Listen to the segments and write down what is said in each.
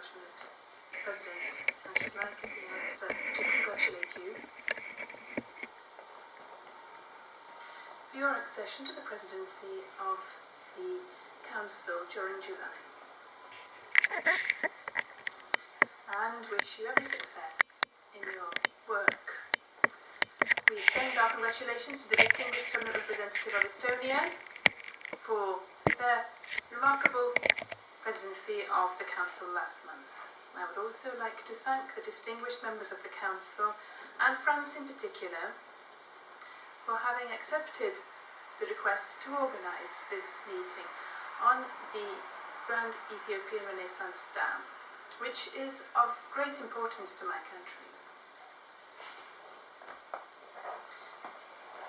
compassionate President. I should like at the outset to congratulate you for your accession to the presidency of the Council during July, and wish you every success in your work. We extend our congratulations to the distinguished permanent representative of Estonia for their remarkable presidency of the Council last month. I would also like to thank the distinguished members of the Council, and France in particular, for having accepted the request to organise this meeting on the Grand Ethiopian Renaissance Dam, which is of great importance to my country.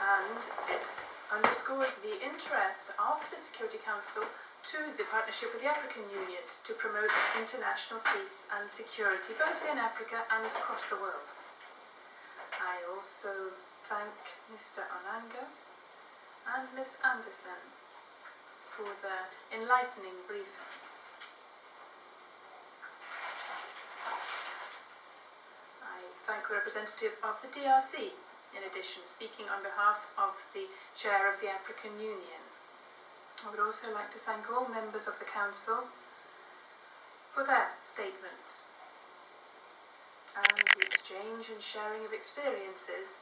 And it underscores the interest of the Security Council to the partnership with the African Union to promote international peace and security, both in Africa and across the world. I also thank Mr. Onanga and Ms. Anderson for their enlightening briefings. I thank the representative of the DRC, in addition, speaking on behalf of the Chair of the African Union. I would also like to thank all members of the Council for their statements and the exchange and sharing of experiences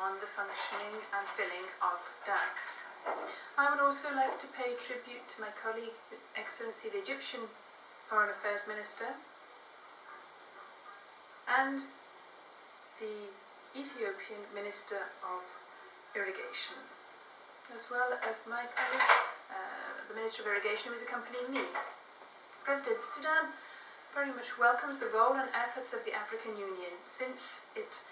on the functioning and filling of dams. I would also like to pay tribute to my colleague, His Excellency the Egyptian Foreign Affairs Minister, and the Ethiopian Minister of Irrigation, as well as my colleague, the Minister of Irrigation, who is accompanying me. President, Sudan very much welcomes the role and efforts of the African Union since it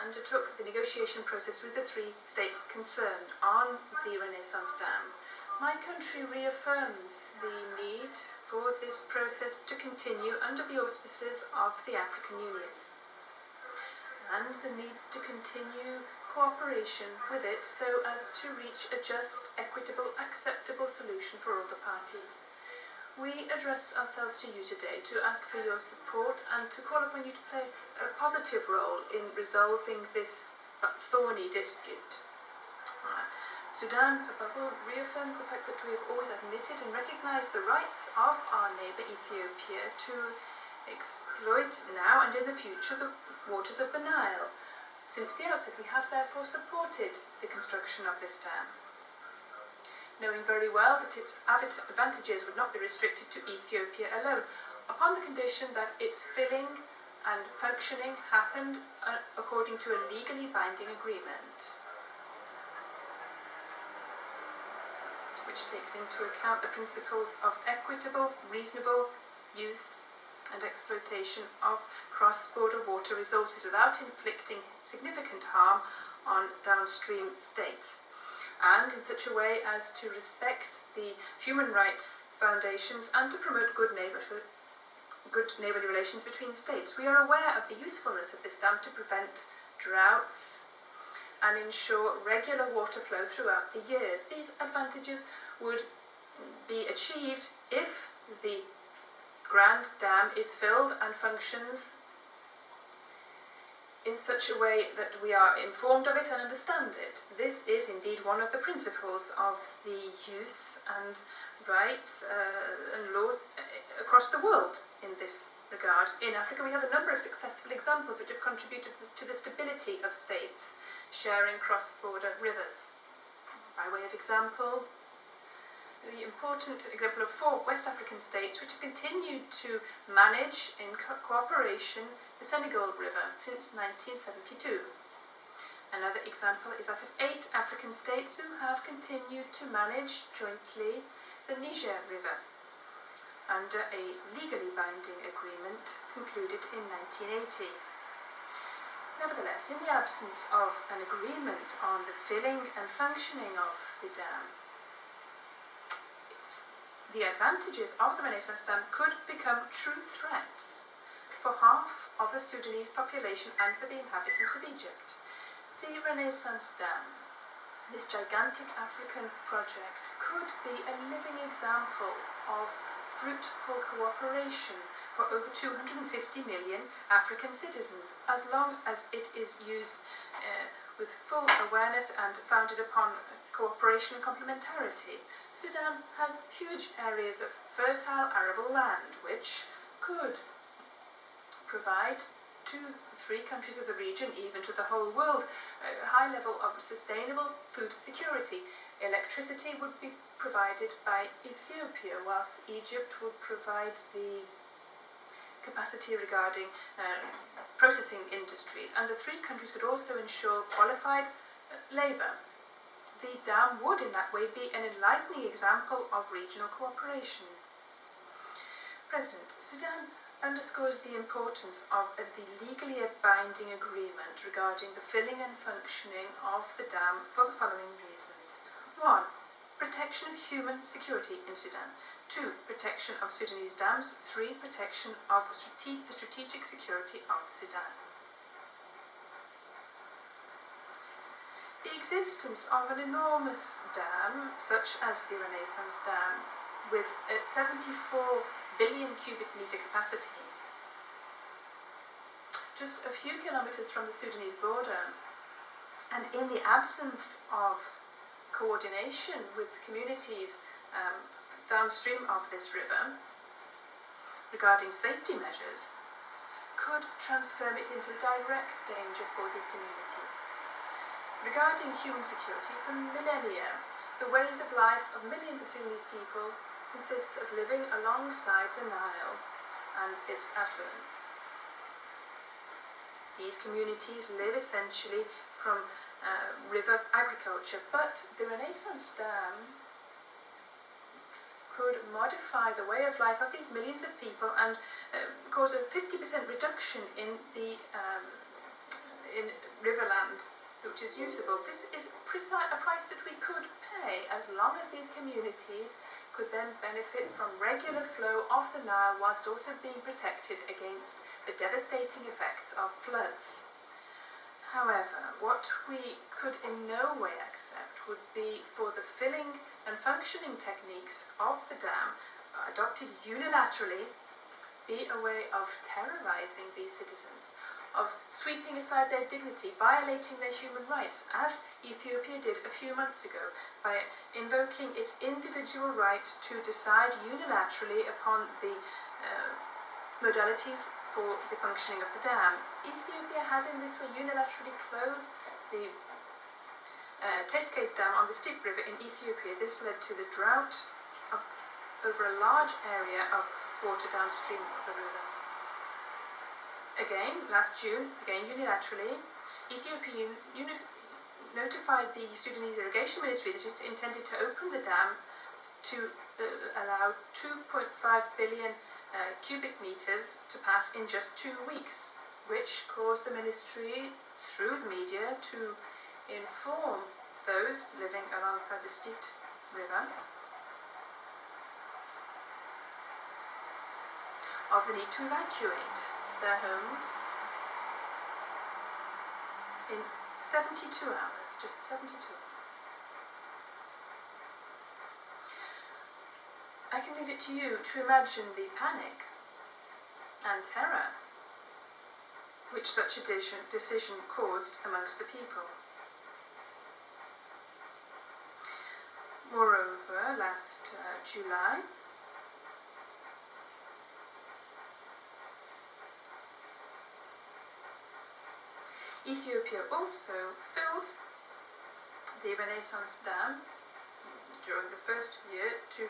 undertook the negotiation process with the three states concerned on the Renaissance Dam. My country reaffirms the need for this process to continue under the auspices of the African Union, and the need to continue cooperation with it so as to reach a just, equitable, acceptable solution for all the parties. We address ourselves to you today to ask for your support and to call upon you to play a positive role in resolving this thorny dispute. Sudan, above all, reaffirms the fact that we have always admitted and recognized the rights of our neighbour Ethiopia to exploit now and in the future the waters of the Nile. Since the outset, we have therefore supported the construction of this dam, knowing very well that its advantages would not be restricted to Ethiopia alone, upon the condition that its filling and functioning happened according to a legally binding agreement, which takes into account the principles of equitable, reasonable use and exploitation of cross-border water resources without inflicting significant harm on downstream states, and in such a way as to respect the human rights foundations and to promote good neighbourly relations between states. We are aware of the usefulness of this dam to prevent droughts and ensure regular water flow throughout the year. These advantages would be achieved if the Grand Dam is filled and functions in such a way that we are informed of it and understand it. This is indeed one of the principles of the use and rights and laws across the world in this regard. In Africa, we have a number of successful examples which have contributed to the stability of states sharing cross-border rivers. By way of example, the important example of 4 West African states which have continued to manage in cooperation the Senegal River since 1972. Another example is that of 8 African states who have continued to manage jointly the Niger River under a legally binding agreement concluded in 1980. Nevertheless, in the absence of an agreement on the filling and functioning of the dam, the advantages of the Renaissance Dam could become true threats for half of the Sudanese population and for the inhabitants of Egypt. The Renaissance Dam, this gigantic African project, could be a living example of fruitful cooperation for over 250 million African citizens, as long as it is used with full awareness and founded upon cooperation and complementarity. Sudan has huge areas of fertile arable land which could provide to the three countries of the region, even to the whole world, a high level of sustainable food security. Electricity would be provided by Ethiopia, whilst Egypt would provide the capacity regarding processing industries, and the three countries could also ensure qualified labour. The dam would in that way be an enlightening example of regional cooperation. President, Sudan underscores the importance of the legally binding agreement regarding the filling and functioning of the dam for the following reasons. 1. Protection of human security in Sudan. 2. Protection of Sudanese dams. 3. Protection of the strategic security of Sudan. The existence of an enormous dam, such as the Renaissance Dam, with a 74 billion cubic metre capacity, just a few kilometres from the Sudanese border, and in the absence of coordination with communities downstream of this river regarding safety measures, could transform it into direct danger for these communities. Regarding human security, for millennia, the ways of life of millions of Sudanese people consists of living alongside the Nile and its affluents. These communities live essentially from river agriculture, but the Renaissance Dam could modify the way of life of these millions of people and cause a 50% reduction in the in riverland which is usable. This is a price that we could pay as long as these communities could then benefit from regular flow of the Nile whilst also being protected against the devastating effects of floods. However, what we could in no way accept would be for the filling and functioning techniques of the dam, adopted unilaterally, be a way of terrorizing these citizens, of sweeping aside their dignity, violating their human rights, as Ethiopia did a few months ago, by invoking its individual right to decide unilaterally upon the modalities for the functioning of the dam. Ethiopia has in this way unilaterally closed the test case dam on the Stick River in Ethiopia. This led to the drought of over a large area of water downstream of the river. Again, last June, unilaterally, Ethiopia notified the Sudanese Irrigation Ministry that it's intended to open the dam to allow 2.5 billion cubic metres to pass in just 2 weeks, which caused the ministry, through the media, to inform those living alongside the Stit River of the need to evacuate their homes in 72 hours, just 72 hours. I can leave it to you to imagine the panic and terror which such a decision caused amongst the people. Moreover, last July, Ethiopia also filled the Renaissance Dam during the first year to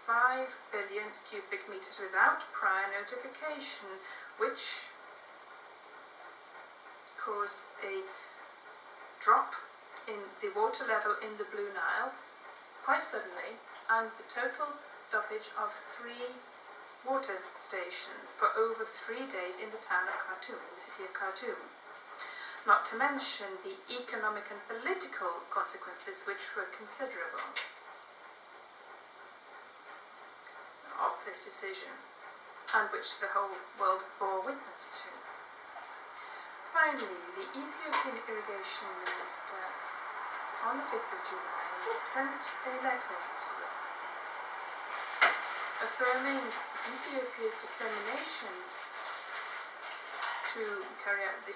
5 billion cubic metres without prior notification, which caused a drop in the water level in the Blue Nile quite suddenly, and the total stoppage of 3 water stations for over 3 days in the town of Khartoum, in the city of Khartoum. Not to mention the economic and political consequences, which were considerable, of this decision, and which the whole world bore witness to. Finally, the Ethiopian Irrigation Minister, on the 5th of July, sent a letter to us, affirming Ethiopia's determination to carry out the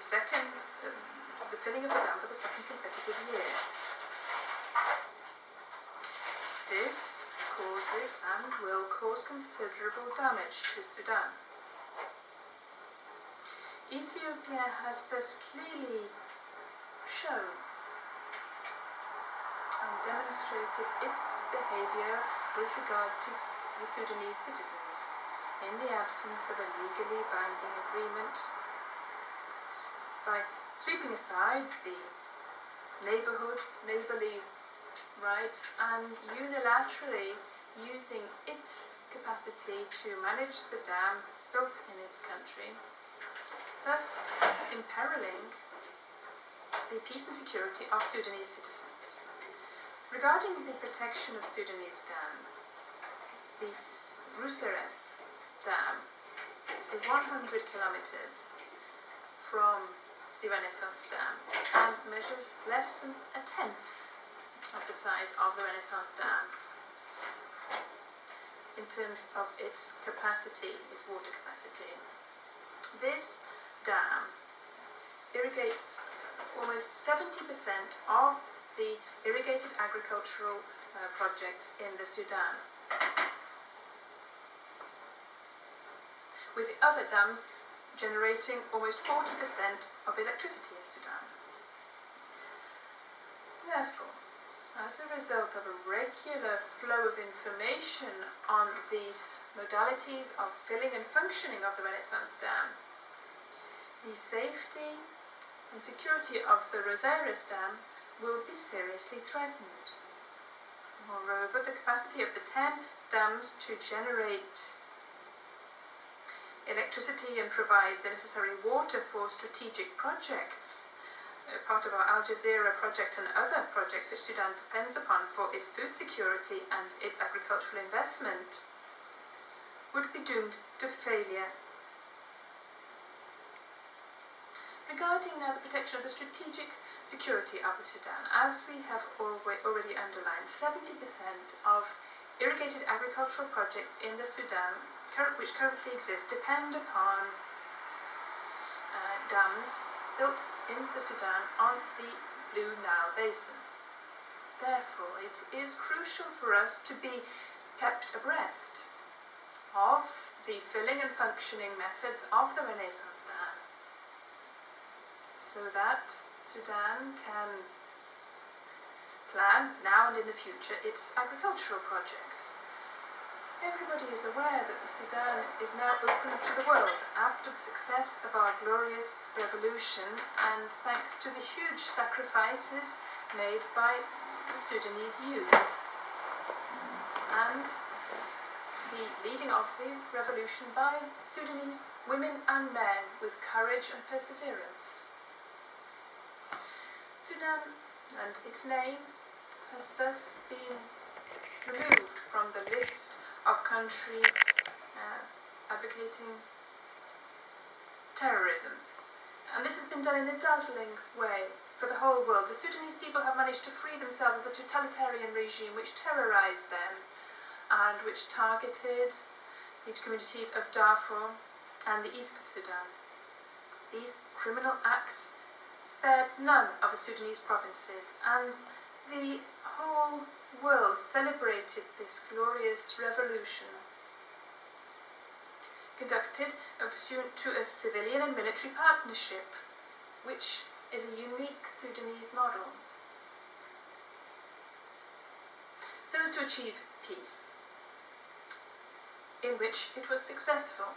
filling of the dam for the second consecutive year. This causes and will cause considerable damage to Sudan. Ethiopia has thus clearly shown and demonstrated its behaviour with regard to the Sudanese citizens in the absence of a legally binding agreement by sweeping aside the neighbourly rights and unilaterally using its capacity to manage the dam built in its country, thus imperiling the peace and security of Sudanese citizens. Regarding the protection of Sudanese dams, the Ruseres Dam is 100 kilometers from the Renaissance Dam and measures less than a tenth of the size of the Renaissance Dam in terms of its capacity, its water capacity. This dam irrigates almost 70% of the irrigated agricultural projects in the Sudan, with the other dams generating almost 40% of electricity in Sudan. Therefore, as a result of a regular flow of information on the modalities of filling and functioning of the Renaissance Dam, the safety and security of the Ruseres Dam will be seriously threatened. Moreover, the capacity of the 10 dams to generate electricity and provide the necessary water for strategic projects, part of our Al Jazeera project and other projects which Sudan depends upon for its food security and its agricultural investment, would be doomed to failure. Regarding now the protection of the strategic security of the Sudan, as we have already underlined, 70% of irrigated agricultural projects in the Sudan which currently exist depend upon dams built in the Sudan on the Blue Nile Basin. Therefore, it is crucial for us to be kept abreast of the filling and functioning methods of the Renaissance Dam, so that Sudan can plan now and in the future its agricultural projects. Everybody is aware that the Sudan is now open to the world after the success of our glorious revolution and thanks to the huge sacrifices made by the Sudanese youth and the leading of the revolution by Sudanese women and men with courage and perseverance. Sudan and its name has thus been removed from the list of countries advocating terrorism. And this has been done in a dazzling way for the whole world. The Sudanese people have managed to free themselves of the totalitarian regime which terrorized them and which targeted the communities of Darfur and the east of Sudan. These criminal acts spared none of the Sudanese provinces, and the whole world celebrated this glorious revolution, conducted pursuant to a civilian and military partnership, which is a unique Sudanese model, so as to achieve peace, in which it was successful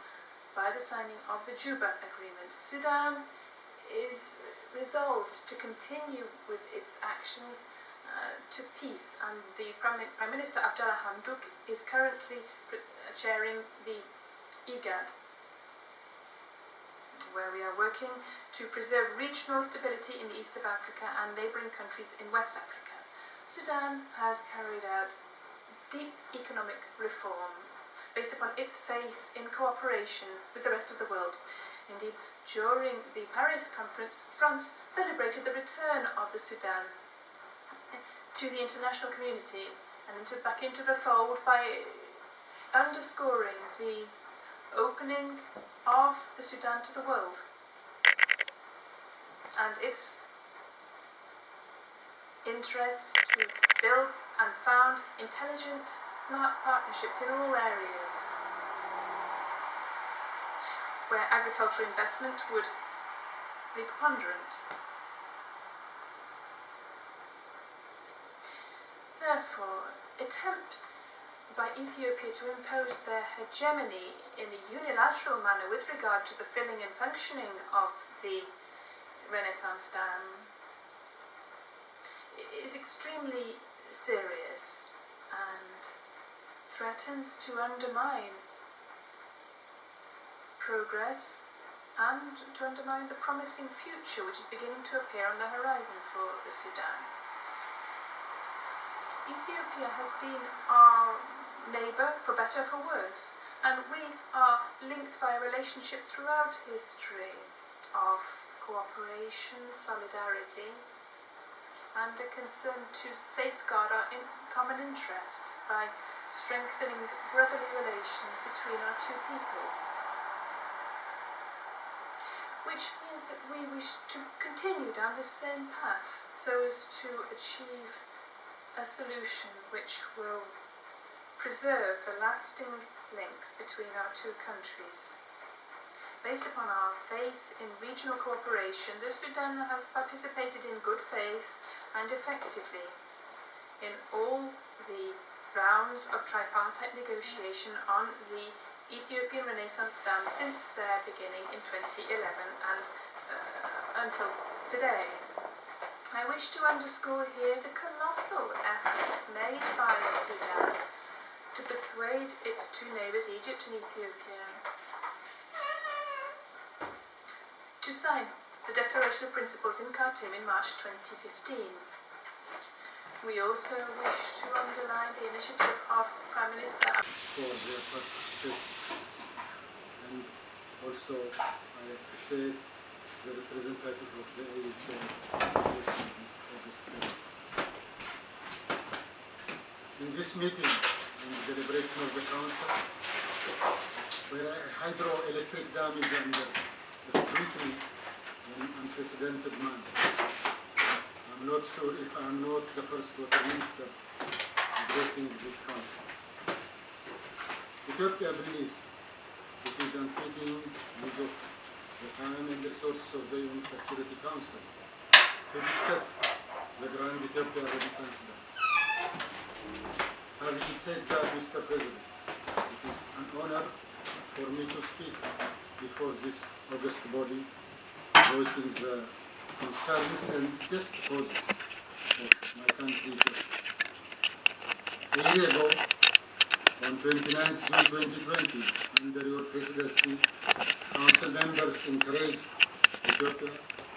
by the signing of the Juba Agreement. Sudan is resolved to continue with its actions to peace, and the Prime Minister Abdallah Hamdok is currently chairing the IGAD, where we are working to preserve regional stability in the east of Africa and neighbouring countries in West Africa. Sudan has carried out deep economic reform based upon its faith in cooperation with the rest of the world. Indeed, during the Paris conference, France celebrated the return of the Sudan to the international community and back into the fold by underscoring the opening of the Sudan to the world and its interest to build and found intelligent, smart partnerships in all areas where agricultural investment would be preponderant. Therefore, attempts by Ethiopia to impose their hegemony in a unilateral manner with regard to the filling and functioning of the Renaissance Dam is extremely serious and threatens to undermine progress and to undermine the promising future which is beginning to appear on the horizon for the Sudan. Ethiopia has been our neighbour for better or for worse, and we are linked by a relationship throughout history of cooperation, solidarity, and a concern to safeguard our common interests by strengthening brotherly relations between our two peoples. Which means that we wish to continue down the same path so as to achieve a solution which will preserve the lasting links between our two countries. Based upon our faith in regional cooperation, the Sudan has participated in good faith and effectively in all the rounds of tripartite negotiation on the Ethiopian Renaissance Dam since their beginning in 2011 and until today. I wish to underscore here the colossal efforts made by Sudan to persuade its two neighbours, Egypt and Ethiopia, to sign the Declaration of Principles in Khartoum in March 2015. We also wish to underline the initiative of Prime Minister for their participation, and also I appreciate the representative of the Eritrean Revolutin this August meeting. In this meeting, in the deliberation of the Council, where a hydroelectric dam is under scrutiny in unprecedented manner, I'm not sure if I'm not the first water minister addressing this council. Ethiopia believes it is unfitting use of the time and resources of the UN Security Council to discuss the Grand Ethiopia Renaissance Dam. Having said that, Mr. President, it is an honor for me to speak before this august body, voicing the concerns and just causes of my country. A year ago, on 29th June 2020, under your presidency, Council members encouraged Ethiopia,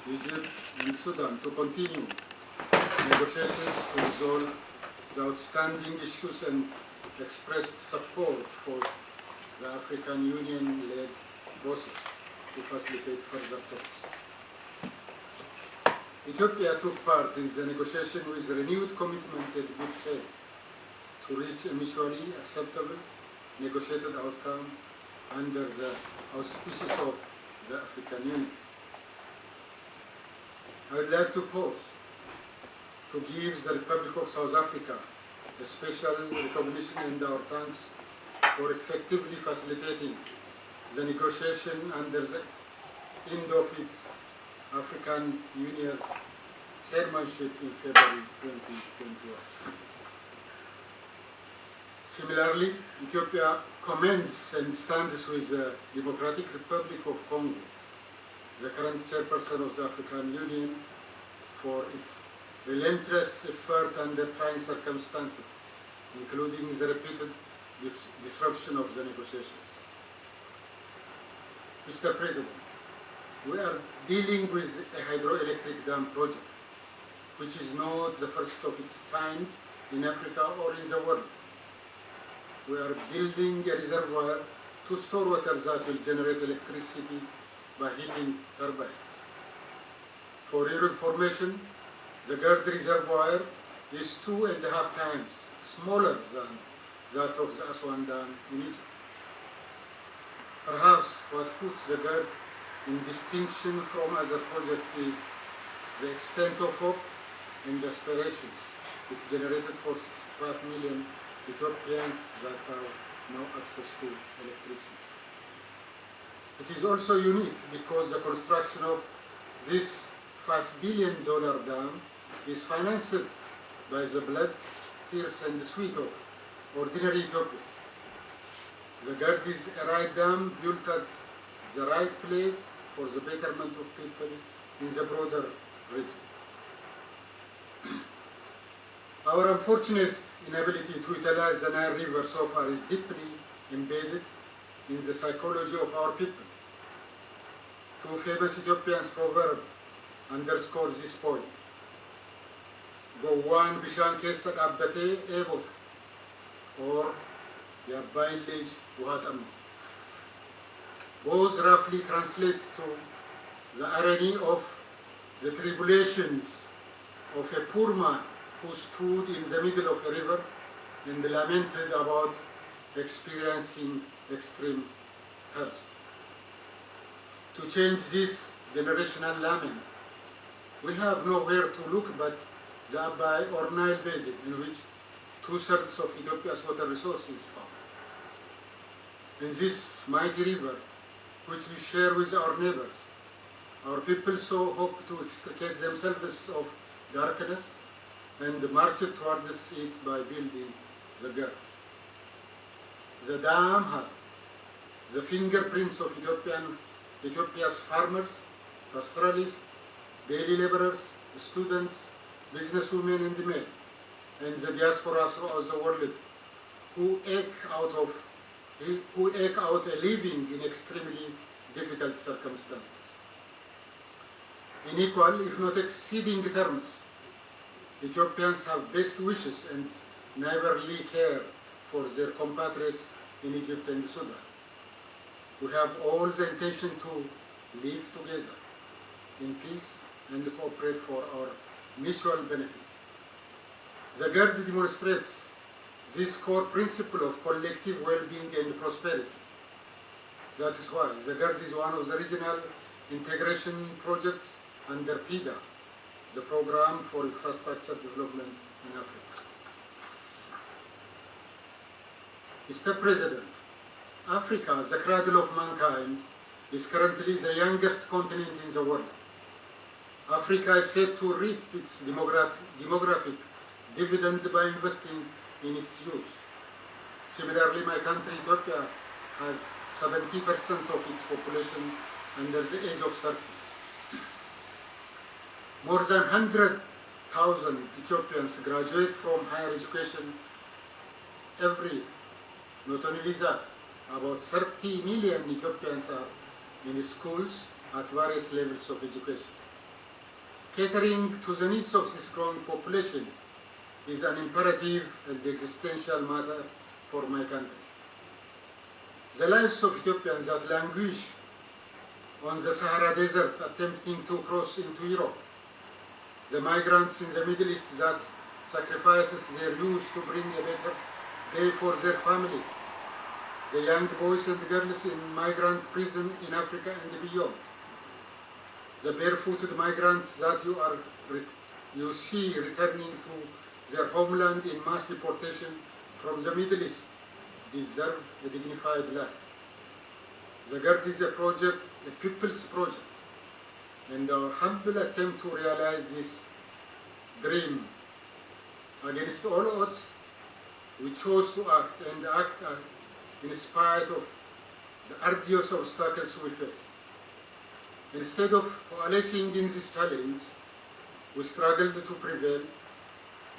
Egypt, and Sudan to continue negotiations to resolve the outstanding issues and expressed support for the African Union-led process to facilitate further talks. Ethiopia took part in the negotiation with renewed commitment and good faith to reach a mutually acceptable negotiated outcome under the auspices of the African Union. I would like to pause to give the Republic of South Africa a special recognition and our thanks for effectively facilitating the negotiation under the end of its African Union chairmanship in February 2021. Similarly, Ethiopia commends and stands with the Democratic Republic of Congo, the current chairperson of the African Union, for its relentless effort under trying circumstances, including the repeated disruption of the negotiations. Mr. President, we are dealing with a hydroelectric dam project, which is not the first of its kind in Africa or in the world. We are building a reservoir to store water that will generate electricity by heating turbines. For your information, the GERD reservoir is 2.5 times smaller than that of the Aswan Dam in Egypt. Perhaps what puts the GERD in distinction from other projects is the extent of hope and aspirations it generated for 65 million Ethiopians that have no access to electricity. It is also unique because the construction of this $5 billion dam is financed by the blood, tears and sweat of ordinary Ethiopians. The GERD is a right dam built at the right place for the betterment of people in the broader region. Our unfortunate inability to utilize the Nile River so far is deeply embedded in the psychology of our people. Two famous Ethiopian proverbs underscore this point. Gowwan bishaan keessa dhaabbatee eebota, or የአባይን ልጅ ውሃ ጠማው. Both roughly translate to the irony of the tribulations of a poor man who stood in the middle of a river and lamented about experiencing extreme thirst. To change this generational lament, we have nowhere to look but the Abai or Nile basin, in which 2/3 of Ethiopia's water resources is found. In this mighty river, which we share with our neighbors, our people so hope to extricate themselves of darkness and march towards it by building the GERD. The dam has the fingerprints of Ethiopia's farmers, pastoralists, daily laborers, students, businesswomen and men, and the diaspora throughout the world who eke out a living in extremely difficult circumstances. In equal, if not exceeding terms, Ethiopians have best wishes and neighborly care for their compatriots in Egypt and Sudan. We have all the intention to live together in peace and cooperate for our mutual benefit. The GERD demonstrates this core principle of collective well-being and prosperity. That is why the GERD is one of the regional integration projects under PIDA, the Program for Infrastructure Development in Africa. Mr. President, Africa, the cradle of mankind, is currently the youngest continent in the world. Africa is set to reap its demographic dividend by investing in its youth. Similarly, my country, Ethiopia, has 70% of its population under the age of 30. More than 100,000 Ethiopians graduate from higher education every year. Not only that, about 30 million Ethiopians are in schools at various levels of education. Catering to the needs of this growing population is an imperative and existential matter for my country. The lives of Ethiopians that languish on the Sahara Desert attempting to cross into Europe, the migrants in the Middle East that sacrifices their youth to bring a better day for their families, the young boys and girls in migrant prison in Africa and beyond, the barefooted migrants that you see returning to their homeland in mass deportation from the Middle East deserve a dignified life. The GERD is a people's project, and our humble attempt to realize this dream. Against all odds, we chose to act in spite of the arduous obstacles we faced. Instead of coalescing in this challenge, we struggled to prevail.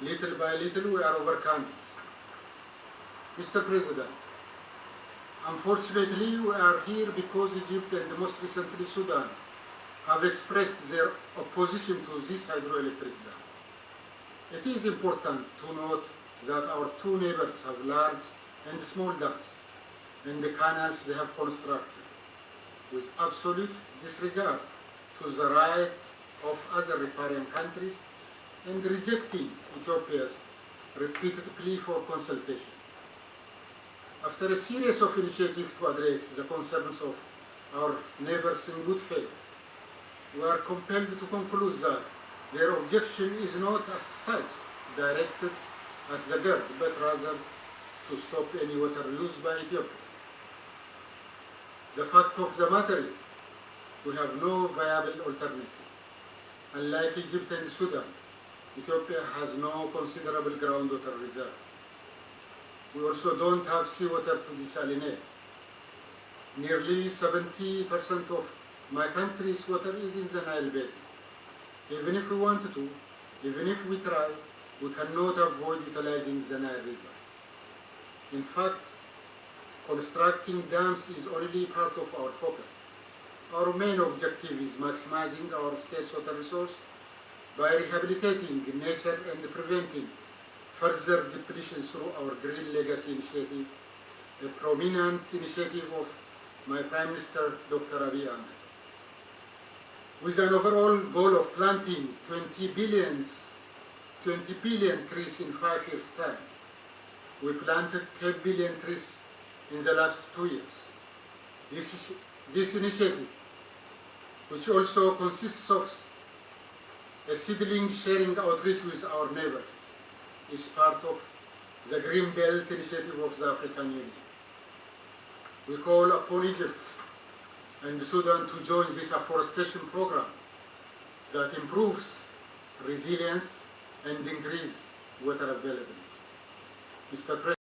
Little by little, we are overcome. Mr. President, unfortunately, we are here because Egypt and most recently Sudan have expressed their opposition to this hydroelectric dam. It is important to note that our two neighbors have large and small dams and the canals they have constructed, with absolute disregard to the right of other riparian countries and rejecting Ethiopia's repeated plea for consultation. After a series of initiatives to address the concerns of our neighbors in good faith, we are compelled to conclude that their objection is not as such directed at the GERD, but rather to stop any water use by Ethiopia. The fact of the matter is, we have no viable alternative. Unlike Egypt and Sudan, Ethiopia has no considerable groundwater reserve. We also don't have seawater to desalinate. Nearly 70% of my country's water is in the Nile Basin. Even if we wanted to, even if we try, we cannot avoid utilizing the Nile River. In fact, constructing dams is only part of our focus. Our main objective is maximizing our state's water resource by rehabilitating nature and preventing further depletion through our Green Legacy Initiative, a prominent initiative of my Prime Minister, Dr. Abiy Ahmed. With an overall goal of planting 20 billion trees in 5 years' time, we planted 10 billion trees in the last 2 years. This initiative, which also consists of a seedling sharing outreach with our neighbors, is part of the Green Belt initiative of the African Union. We call upon Egypt and Sudan to join this afforestation program that improves resilience and increase water availability. Mr. President,